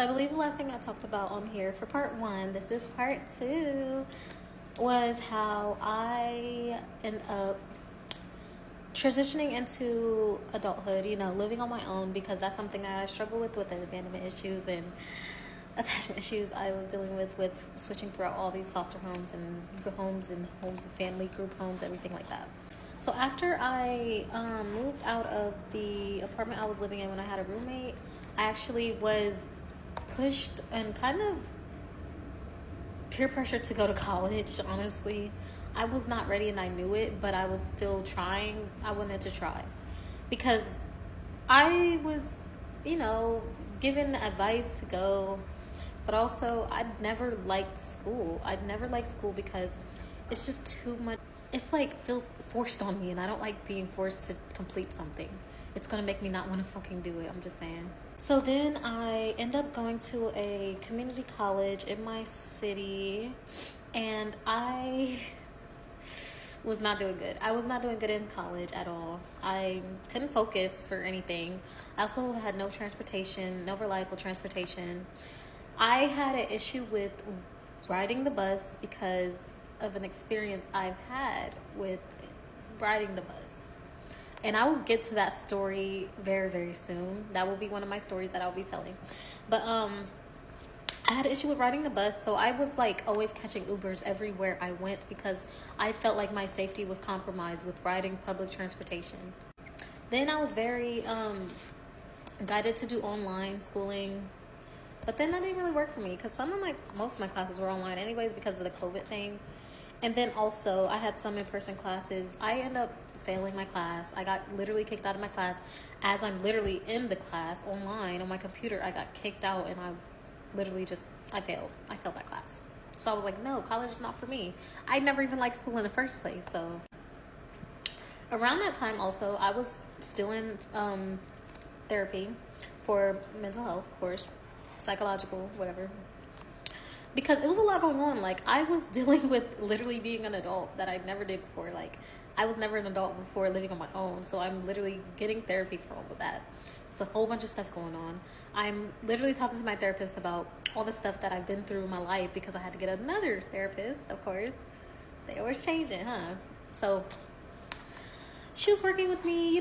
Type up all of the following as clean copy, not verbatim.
I believe the last thing I talked about on here for part one, this is part two, was how I end up transitioning into adulthood, living on my own, because that's something that I struggle with the abandonment issues and attachment issues I was dealing with switching throughout all these foster homes and homes and family group homes, everything like that. So after I moved out of the apartment I was living in when I had a roommate, I actually was pushed and kind of peer pressure to go to college. Honestly, I was not ready and I knew it, but I was still trying. I wanted to try because I was, given advice to go, but also I'd never liked school. I'd never liked school because it's just too much. It's like feels forced on me, and I don't like being forced to complete something. It's gonna make me not want to fucking do it. I'm just saying. So then I end up going to a community college in my city, and I was not doing good. I was not doing good in college at all. I couldn't focus for anything. I also had no transportation, no reliable transportation. I had an issue with riding the bus because of an experience I've had with riding the bus. And I will get to that story very, very soon. That will be one of my stories that I'll be telling. But I had an issue with riding the bus, so I was like always catching Ubers everywhere I went because I felt like my safety was compromised with riding public transportation. Then I was very guided to do online schooling, but then that didn't really work for me because most of my classes were online anyways because of the COVID thing. And then also I had some in-person classes. I ended up failing my class. I got literally kicked out of my class as I'm literally in the class online on my computer. I got kicked out and I literally I failed that class. So I was like, no, college is not for me. I never even liked school in the first place. So around that time also, I was still in therapy for mental health, of course, psychological, whatever, because it was a lot going on. Like, I was dealing with literally being an adult that I never did before. Like, I was never an adult before living on my own, so I'm literally getting therapy for all of that. It's a whole bunch of stuff going on. I'm literally talking to my therapist about all the stuff that I've been through in my life because I had to get another therapist, of course. They always change it, huh? So she was working with me,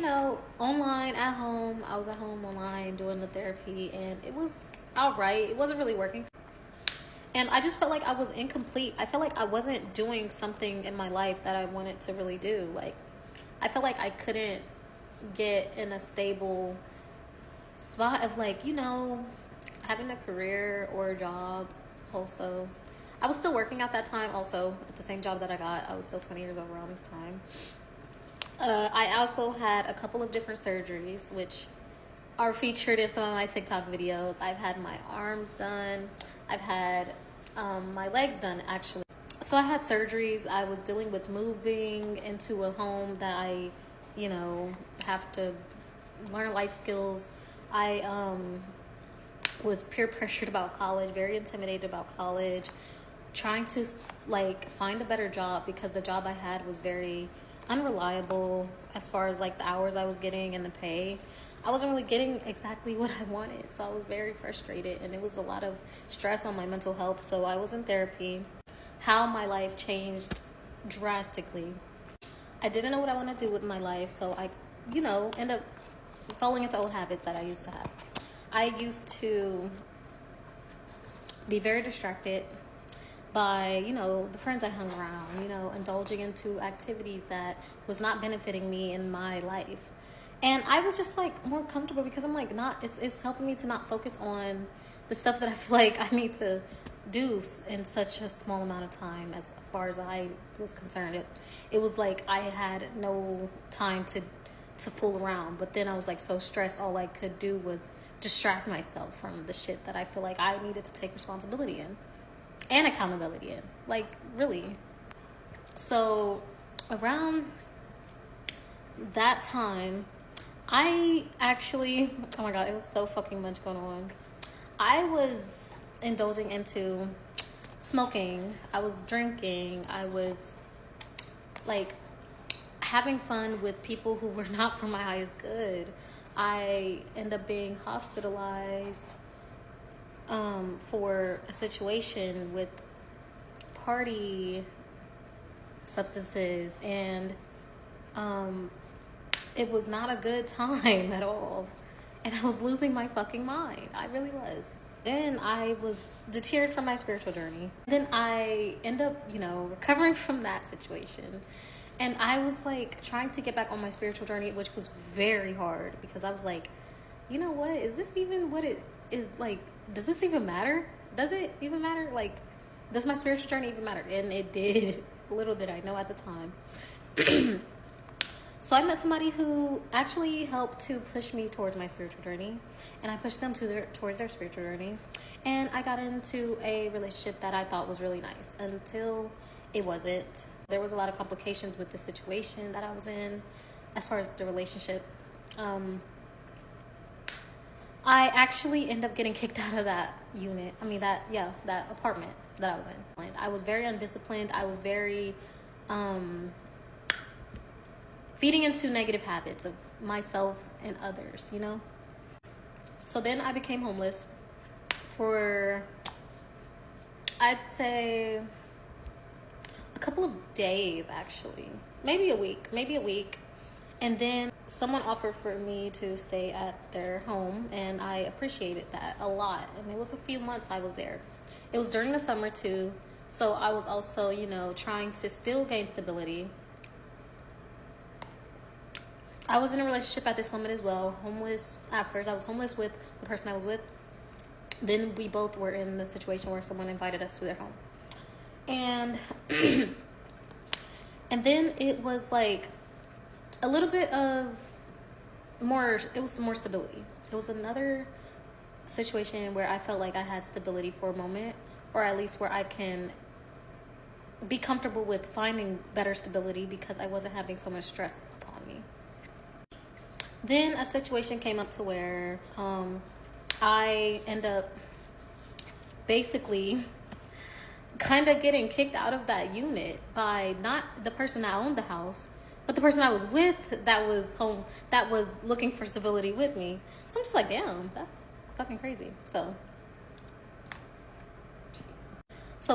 online, at home. I was at home online doing the therapy, and it was all right. It wasn't really working. And I just felt like I was incomplete. I felt like I wasn't doing something in my life that I wanted to really do. Like, I felt like I couldn't get in a stable spot of, like, having a career or a job also. I was still working at that time also at the same job that I got. I was still 20 years old around this time. I also had a couple of different surgeries, which are featured in some of my TikTok videos. I've had my arms done. I've had my legs done, actually. So I had surgeries. I was dealing with moving into a home that I, have to learn life skills. I was peer pressured about college, very intimidated about college, trying to find a better job because the job I had was very unreliable as far as like the hours I was getting and the pay. I wasn't really getting exactly what I wanted, so I was very frustrated, and it was a lot of stress on my mental health. So I was in therapy. How my life changed drastically. I didn't know what I want to do with my life, so I, end up falling into old habits that I used to have. I used to be very distracted by, the friends I hung around, indulging into activities that was not benefiting me in my life. And I was just like more comfortable because I'm like, it's helping me to not focus on the stuff that I feel like I need to do in such a small amount of time. As far as I was concerned, it was like I had no time to fool around. But then I was like so stressed, all I could do was distract myself from the shit that I feel like I needed to take responsibility in and accountability in, like, really. So around that time, I actually, oh my God, it was so fucking much going on. I was indulging into smoking. I was drinking. I was like having fun with people who were not for my highest good. I ended up being hospitalized. for a situation with party substances, and it was not a good time at all. And I was losing my fucking mind. I really was. Then I was deterred from my spiritual journey. Then I end up, recovering from that situation. And I was like trying to get back on my spiritual journey, which was very hard because I was like, you know what? Is this even what it is like? Does this even matter? Does it even matter? Like, does my spiritual journey even matter? And it did. Little did I know at the time. So I met somebody who actually helped to push me towards my spiritual journey, and I pushed them towards their spiritual journey, and I got into a relationship that I thought was really nice until it wasn't. There was a lot of complications with the situation that I was in as far as the relationship. I actually ended up getting kicked out of that unit. That apartment that I was in. I was very undisciplined. I was very feeding into negative habits of myself and others, So then I became homeless for, I'd say, a couple of days, actually. Maybe a week. And then someone offered for me to stay at their home, and I appreciated that a lot. And it was a few months I was there. It was during the summer, too. So I was also, trying to still gain stability. I was in a relationship at this moment as well. Homeless. At first, I was homeless with the person I was with. Then we both were in the situation where someone invited us to their home. And and then it was like a little bit of more, it was some more stability. It was another situation where I felt like I had stability for a moment, or at least where I can be comfortable with finding better stability because I wasn't having so much stress upon me. Then a situation came up to where I end up basically kind of getting kicked out of that unit by not the person that owned the house, but the person I was with that was home, that was looking for stability with me. So I'm just like, damn, that's fucking crazy. So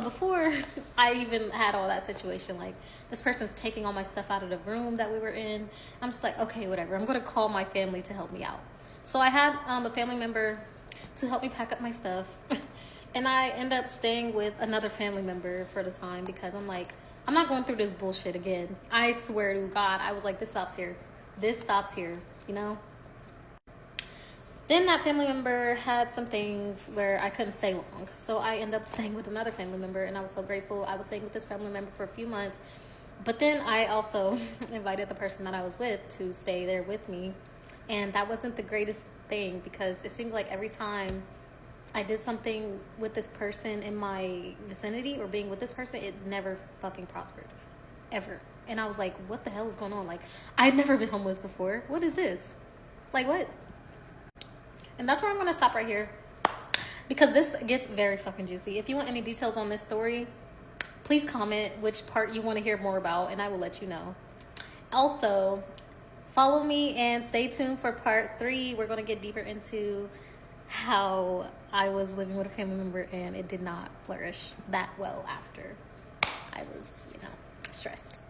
before I even had all that situation, like, this person's taking all my stuff out of the room that we were in. I'm just like, okay, whatever. I'm going to call my family to help me out. So I had a family member to help me pack up my stuff. And I end up staying with another family member for the time because I'm like, I'm not going through this bullshit again. I swear to God, I was like, this stops here. This stops here, Then that family member had some things where I couldn't stay long. So I ended up staying with another family member, and I was so grateful. I was staying with this family member for a few months. But then I also invited the person that I was with to stay there with me. And that wasn't the greatest thing because it seemed like every time I did something with this person in my vicinity or being with this person, it never fucking prospered. Ever. And I was like, what the hell is going on? Like, I'd never been homeless before. What is this? Like, what? And that's where I'm going to stop right here because this gets very fucking juicy. If you want any details on this story, please comment which part you want to hear more about, and I will let you know. Also, follow me and stay tuned for part 3. We're going to get deeper into how I was living with a family member and it did not flourish that well after I was, stressed.